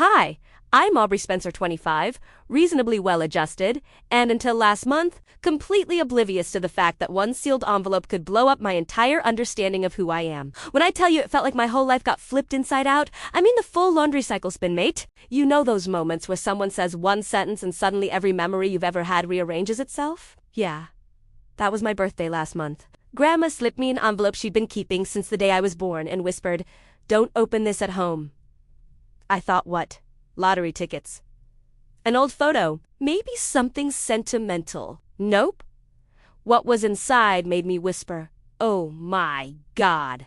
Hi, I'm Aubrey Spencer, 25, reasonably well-adjusted, and until last month, completely oblivious to the fact that one sealed envelope could blow up my entire understanding of who I am. When I tell you it felt like my whole life got flipped inside out, I mean the full laundry cycle spin, mate. You know those moments where someone says one sentence and suddenly every memory you've ever had rearranges itself? Yeah, that was my birthday last month. Grandma slipped me an envelope she'd been keeping since the day I was born and whispered, "Don't open this at home." I thought, what? Lottery tickets. An old photo. Maybe something sentimental. Nope. What was inside made me whisper, "Oh my God.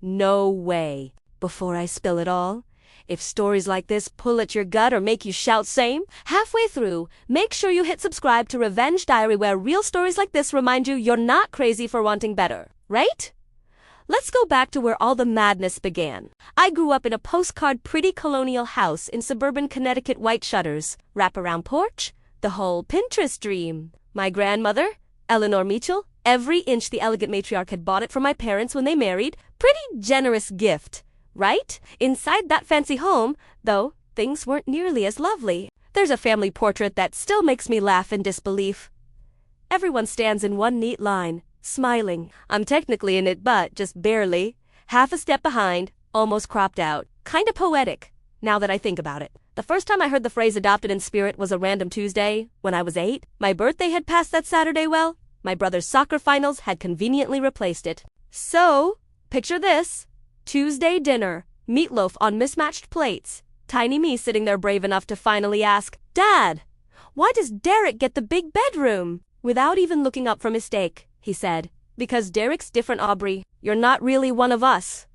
No way." Before I spill it all, if stories like this pull at your gut or make you shout same, halfway through, make sure you hit subscribe to Revenge Diary, where real stories like this remind you you're not crazy for wanting better, right? Let's go back to where all the madness began. I grew up in a postcard pretty colonial house in suburban Connecticut, white shutters, wraparound porch, the whole Pinterest dream. My grandmother, Eleanor Meachel, every inch the elegant matriarch had bought it for my parents when they married. Pretty generous gift, right? Inside that fancy home, though, things weren't nearly as lovely. There's a family portrait that still makes me laugh in disbelief. Everyone stands in one neat line, smiling. I'm technically in it, but just barely. Half a step behind, almost cropped out. Kinda poetic, now that I think about it. The first time I heard the phrase adopted in spirit was a random Tuesday, when I was 8. My birthday had passed that Saturday. Well, my brother's soccer finals had conveniently replaced it. So, picture this. Tuesday dinner, meatloaf on mismatched plates. Tiny me sitting there brave enough to finally ask, "Dad, why does Derek get the big bedroom?" Without even looking up from his steak, he said, "Because Derek's different, Aubrey. You're not really one of us.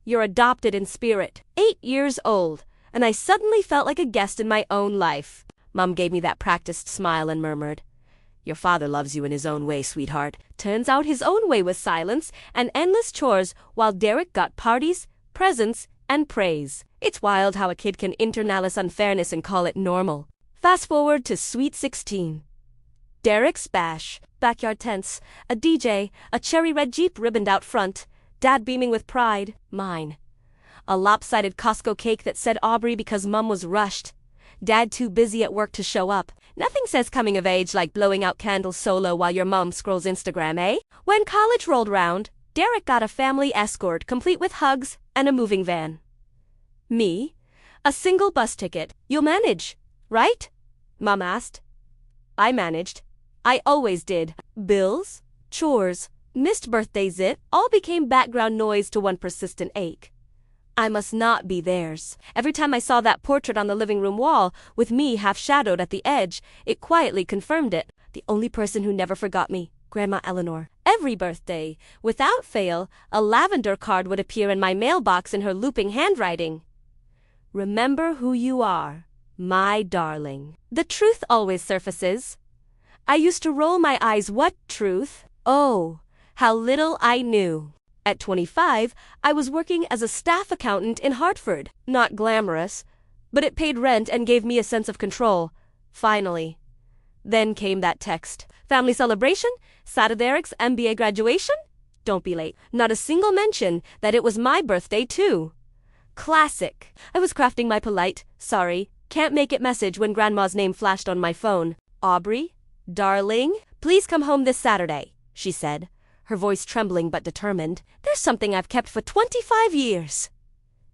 You're adopted in spirit." 8 years old, and I suddenly felt like a guest in my own life. Mom gave me that practiced smile and murmured, "Your father loves you in his own way, sweetheart." Turns out his own way was silence and endless chores, while Derek got parties, presents, and praise. It's wild how a kid can internalize unfairness and call it normal. Fast forward to Sweet 16. Derek's bash, backyard tents, a DJ, a cherry red Jeep ribboned out front, Dad beaming with pride, mine. A lopsided Costco cake that said Aubrey because Mom was rushed, Dad too busy at work to show up. Nothing says coming of age like blowing out candles solo while your mom scrolls Instagram, eh? When college rolled round, Derek got a family escort complete with hugs and a moving van. Me? A single bus ticket. "You'll manage, right?" Mom asked. I managed. I always did. Bills, chores, missed birthdays, it all became background noise to one persistent ache. I must not be theirs. Every time I saw that portrait on the living room wall, with me half shadowed at the edge, it quietly confirmed it. The only person who never forgot me, Grandma Eleanor. Every birthday, without fail, a lavender card would appear in my mailbox in her looping handwriting. "Remember who you are, my darling." The truth always surfaces. I used to roll my eyes. What truth? Oh, how little I knew. At 25, I was working as a staff accountant in Hartford. Not glamorous, but it paid rent and gave me a sense of control. Finally. Then came that text. "Family celebration? Derek's MBA graduation? Don't be late." Not a single mention that it was my birthday, too. Classic. I was crafting my polite, "Sorry, can't make it" message when Grandma's name flashed on my phone. "Aubrey? Darling, please come home this Saturday," she said, her voice trembling but determined. "There's something I've kept for 25 years.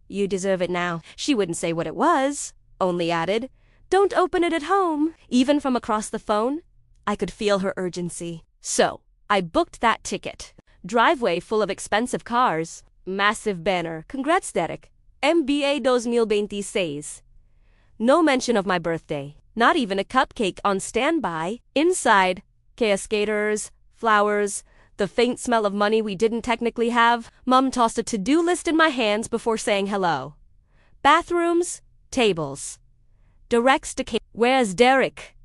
You deserve it now." She wouldn't say what it was, only added, "Don't open it at home." Even from across the phone, I could feel her urgency. So, I booked that ticket. Driveway full of expensive cars. Massive banner, "Congrats, Derek. MBA 2026. No mention of my birthday. Not even a cupcake on standby. Inside, cascaders, flowers, the faint smell of money we didn't technically have. Mom tossed a to-do list in my hands before saying hello. Bathrooms, tables. Directs to "Where's Derek?"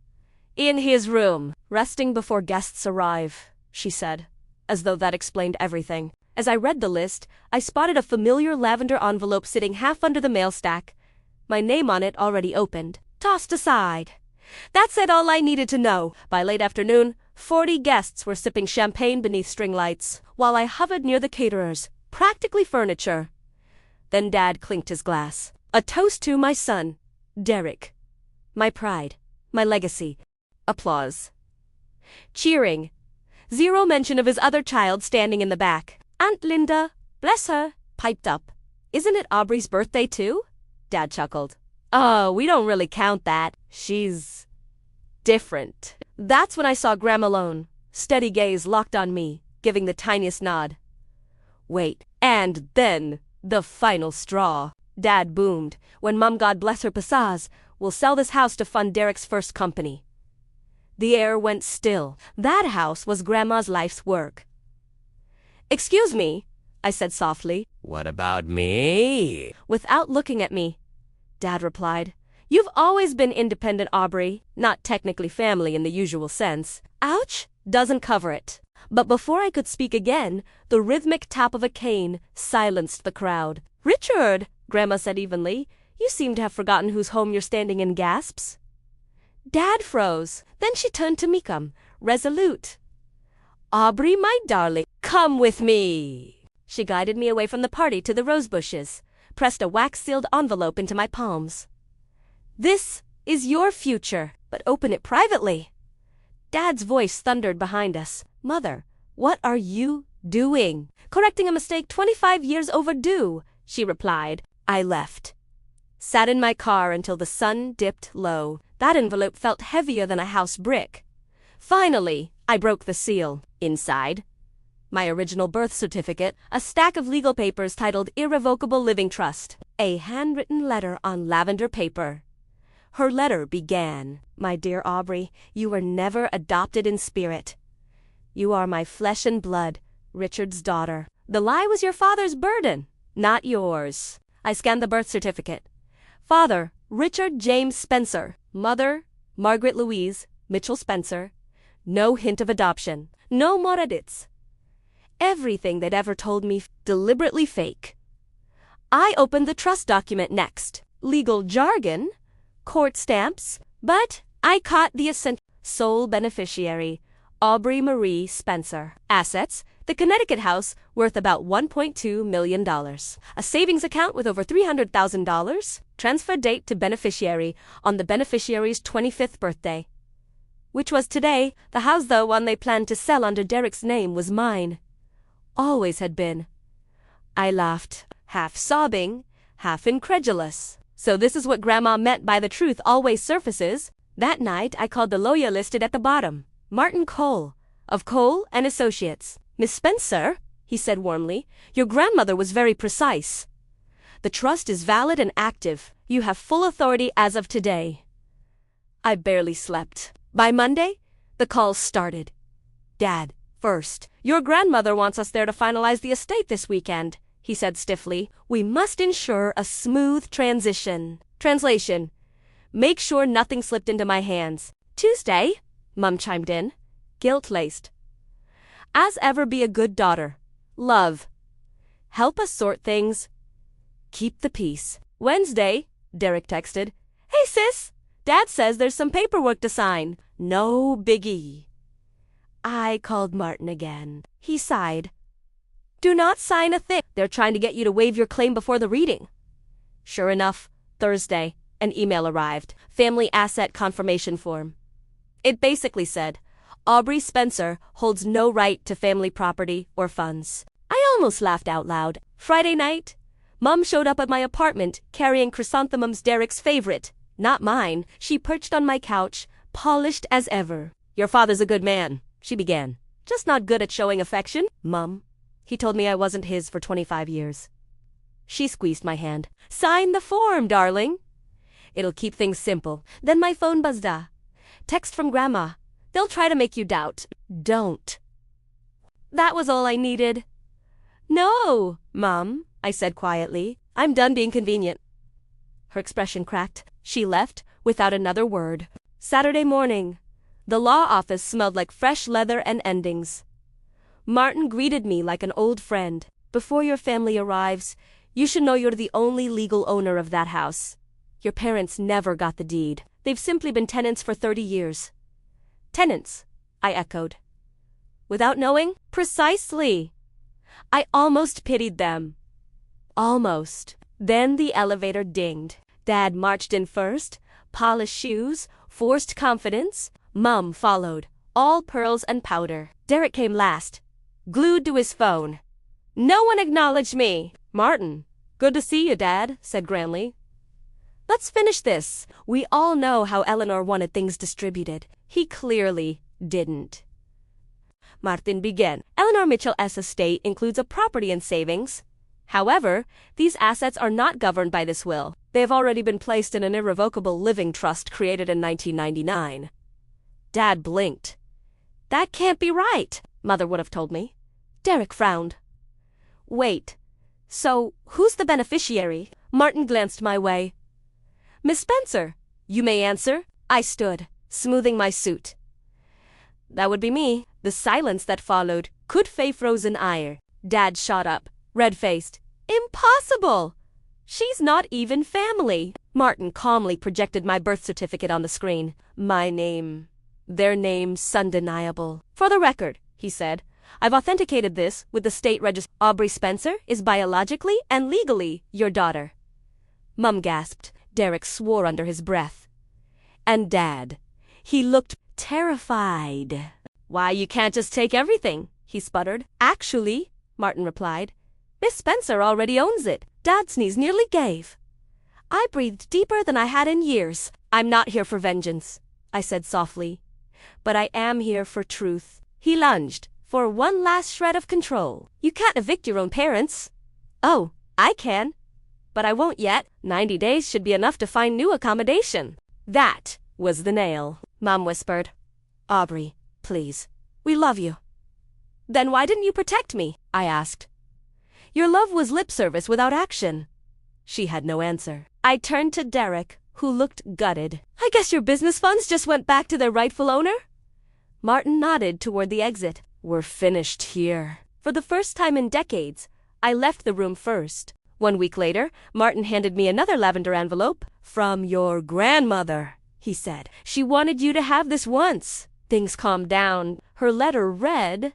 "In his room, resting before guests arrive," she said, as though that explained everything. As I read the list, I spotted a familiar lavender envelope sitting half under the mail stack, my name on it already opened. Tossed aside. That said all I needed to know. By late afternoon, 40 guests were sipping champagne beneath string lights, while I hovered near the caterers, practically furniture. Then Dad clinked his glass. A toast to my son, Derek. My pride. My legacy. Applause. Cheering. Zero mention of his other child standing in the back. Aunt Linda, bless her, piped up. Isn't it Aubrey's birthday too? Dad chuckled. Oh, we don't really count that. She's different. That's when I saw Grandma alone, steady gaze locked on me, giving the tiniest nod. Wait, and then the final straw. Dad boomed, when Mum, God bless her pizzazz, will sell this house to fund Derek's first company. The air went still. That house was Grandma's life's work. Excuse me, I said softly. What about me? Without looking at me, Dad replied. You've always been independent, Aubrey. Not technically family in the usual sense. Ouch, doesn't cover it. But before I could speak again, the rhythmic tap of a cane silenced the crowd. Richard, Grandma said evenly, you seem to have forgotten whose home you're standing in, gasps. Dad froze. Then she turned to Meekum, resolute. Aubrey, my darling, come with me. She guided me away from the party to the rose bushes, pressed a wax-sealed envelope into my palms. This is your future, but open it privately. Dad's voice thundered behind us. Mother, what are you doing? Correcting a mistake 25 years overdue, she replied. I left. Sat in my car until the sun dipped low. That envelope felt heavier than a house brick. Finally, I broke the seal. Inside, my original birth certificate, a stack of legal papers titled Irrevocable Living Trust, a handwritten letter on lavender paper. Her letter began, My dear Aubrey, you were never adopted in spirit. You are my flesh and blood, Richard's daughter. The lie was your father's burden, not yours. I scanned the birth certificate. Father, Richard James Spencer. Mother, Margaret Louise Mitchell Spencer. No hint of adoption. No Moradits. Everything they'd ever told me deliberately fake. I opened the trust document next. Legal jargon, court stamps, but I caught the essential. Sole beneficiary, Aubrey Marie Spencer. Assets, the Connecticut house worth about $1.2 million. A savings account with over $300,000. Transfer date to beneficiary on the beneficiary's 25th birthday. Which was today. The house, the one they planned to sell under Derek's name, was mine. Always had been. I laughed, half sobbing, half incredulous. So this is what Grandma meant by the truth always surfaces. That night I called the lawyer listed at the bottom. Martin Cole, of Cole and Associates. Miss Spencer, he said warmly, your grandmother was very precise. The trust is valid and active. You have full authority as of today. I barely slept. By Monday, the calls started. Dad, first. Your grandmother wants us there to finalize the estate this weekend, he said stiffly. We must ensure a smooth transition. Translation. Make sure nothing slipped into my hands. Tuesday, Mum chimed in, guilt-laced. As ever, be a good daughter. Love. Help us sort things. Keep the peace. Wednesday, Derek texted. Hey sis, Dad says there's some paperwork to sign. No biggie. I called Martin again. He sighed. Do not sign a thing. They're trying to get you to waive your claim before the reading. Sure enough, Thursday, an email arrived. Family asset confirmation form. It basically said, Aubrey Spencer holds no right to family property or funds. I almost laughed out loud. Friday night, Mum showed up at my apartment carrying chrysanthemums, Derek's favorite. Not mine. She perched on my couch, polished as ever. Your father's a good man, she began. Just not good at showing affection, Mum. He told me I wasn't his for 25 years. She squeezed my hand. Sign the form, darling. It'll keep things simple. Then my phone buzzed. Text from Grandma. They'll try to make you doubt. Don't. That was all I needed. No, Mum, I said quietly. I'm done being convenient. Her expression cracked. She left without another word. Saturday morning. The law office smelled like fresh leather and endings. Martin greeted me like an old friend. Before your family arrives, you should know you're the only legal owner of that house. Your parents never got the deed. They've simply been tenants for 30 years. Tenants, I echoed. Without knowing? Precisely. I almost pitied them. Almost. Then the elevator dinged. Dad marched in first, polished shoes, forced confidence. Mum followed, all pearls and powder. Derek came last, glued to his phone. No one acknowledged me. Martin, good to see you, Dad, said grandly. Let's finish this. We all know how Eleanor wanted things distributed. He clearly didn't. Martin began. Eleanor Mitchell's estate includes a property and savings. However, these assets are not governed by this will. They have already been placed in an irrevocable living trust created in 1999. Dad blinked. That can't be right, Mother would have told me. Derek frowned. Wait, so who's the beneficiary? Martin glanced my way. Miss Spencer, you may answer. I stood, smoothing my suit. That would be me. The silence that followed could Faye frozen ire. Dad shot up, red-faced. Impossible! She's not even family. Martin calmly projected my birth certificate on the screen. My name. Their name's undeniable. For the record, he said, I've authenticated this with the state register. Aubrey Spencer is biologically and legally your daughter. Mum gasped. Derek swore under his breath. And Dad. He looked terrified. Why, you can't just take everything, he sputtered. Actually, Martin replied, Miss Spencer already owns it. Dad's knees nearly gave. I breathed deeper than I had in years. I'm not here for vengeance, I said softly. But I am here for truth. He lunged, for one last shred of control. You can't evict your own parents. Oh, I can. But I won't yet. 90 days should be enough to find new accommodation. That was the nail. Mom whispered. Aubrey, please. We love you. Then why didn't you protect me? I asked. Your love was lip service without action. She had no answer. I turned to Derek, who looked gutted. I guess your business funds just went back to their rightful owner? Martin nodded toward the exit. We're finished here. For the first time in decades, I left the room first. 1 week later, Martin handed me another lavender envelope. From your grandmother, he said. She wanted you to have this once. Things calmed down. Her letter read,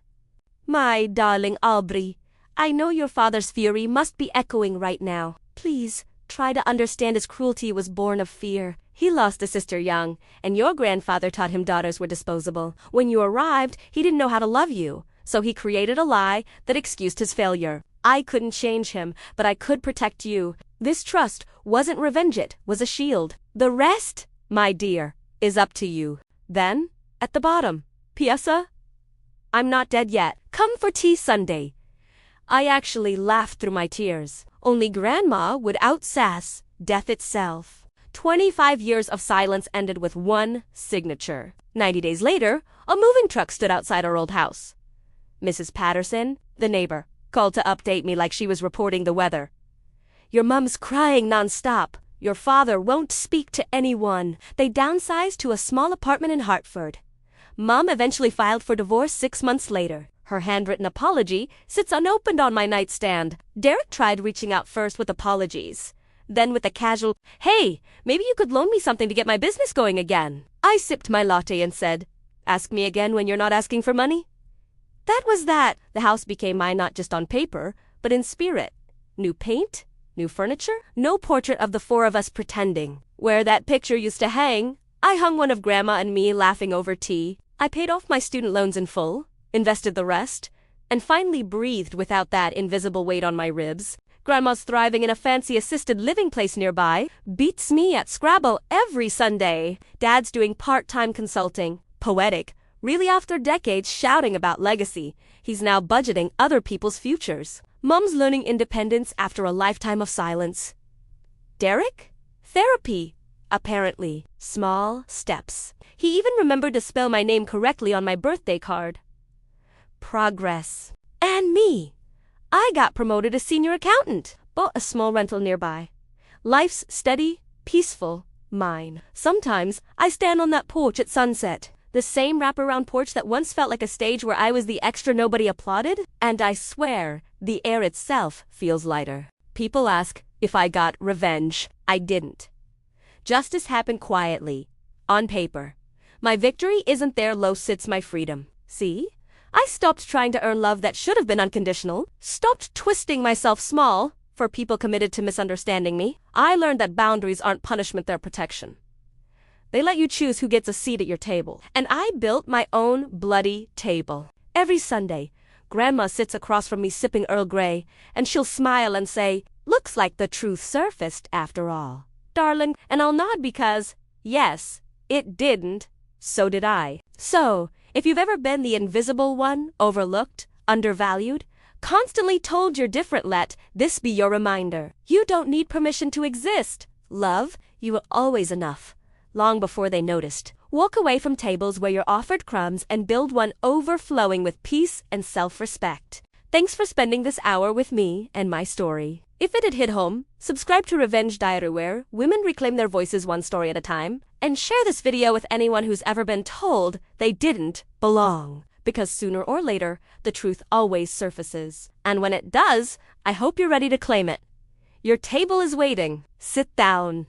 My darling Aubrey, I know your father's fury must be echoing right now. Please, try to understand his cruelty was born of fear. He lost a sister young, and your grandfather taught him daughters were disposable. When you arrived, he didn't know how to love you, so he created a lie that excused his failure. I couldn't change him, but I could protect you. This trust wasn't revenge, it was a shield. The rest, my dear, is up to you. Then, at the bottom, Piessa, I'm not dead yet. Come for tea Sunday. I actually laughed through my tears. Only Grandma would outsass death itself. 25 years of silence ended with one signature. 90 days later, a moving truck stood outside our old house. Mrs. Patterson, the neighbor, called to update me like she was reporting the weather. Your mom's crying nonstop. Your father won't speak to anyone. They downsized to a small apartment in Hartford. Mom eventually filed for divorce 6 months later. Her handwritten apology sits unopened on my nightstand. Derek tried reaching out first with apologies. Then with a casual, hey, maybe you could loan me something to get my business going again. I sipped my latte and said, ask me again when you're not asking for money. That was that. The house became mine not just on paper, but in spirit. New paint, new furniture, no portrait of the four of us pretending. Where that picture used to hang, I hung one of Grandma and me laughing over tea. I paid off my student loans in full, invested the rest, and finally breathed without that invisible weight on my ribs. Grandma's thriving in a fancy assisted living place nearby, beats me at Scrabble every Sunday. Dad's doing part-time consulting, poetic, really after decades shouting about legacy. He's now budgeting other people's futures. Mom's learning independence after a lifetime of silence. Derek? Therapy, apparently. Small steps. He even remembered to spell my name correctly on my birthday card. Progress. And me. I got promoted as senior accountant. Bought a small rental nearby. Life's steady, peaceful, mine. Sometimes I stand on that porch at sunset. The same wraparound porch that once felt like a stage where I was the extra nobody applauded. And I swear, the air itself feels lighter. People ask if I got revenge. I didn't. Justice happened quietly. On paper. My victory isn't there, low sits my freedom. See? I stopped trying to earn love that should have been unconditional. Stopped twisting myself small for people committed to misunderstanding me. I learned that boundaries aren't punishment, they're protection. They let you choose who gets a seat at your table. And I built my own bloody table. Every Sunday, Grandma sits across from me sipping Earl Grey, and she'll smile and say, "Looks like the truth surfaced after all, darling." And I'll nod because, yes, it didn't. So did I. So, if you've ever been the invisible one, overlooked, undervalued, constantly told you're different, let this be your reminder. You don't need permission to exist. Love, you were always enough. Long before they noticed. Walk away from tables where you're offered crumbs and build one overflowing with peace and self-respect. Thanks for spending this hour with me and my story. If it had hit home, subscribe to Revenge Diary where women reclaim their voices one story at a time, and share this video with anyone who's ever been told they didn't belong. Because sooner or later, the truth always surfaces. And when it does, I hope you're ready to claim it. Your table is waiting. Sit down.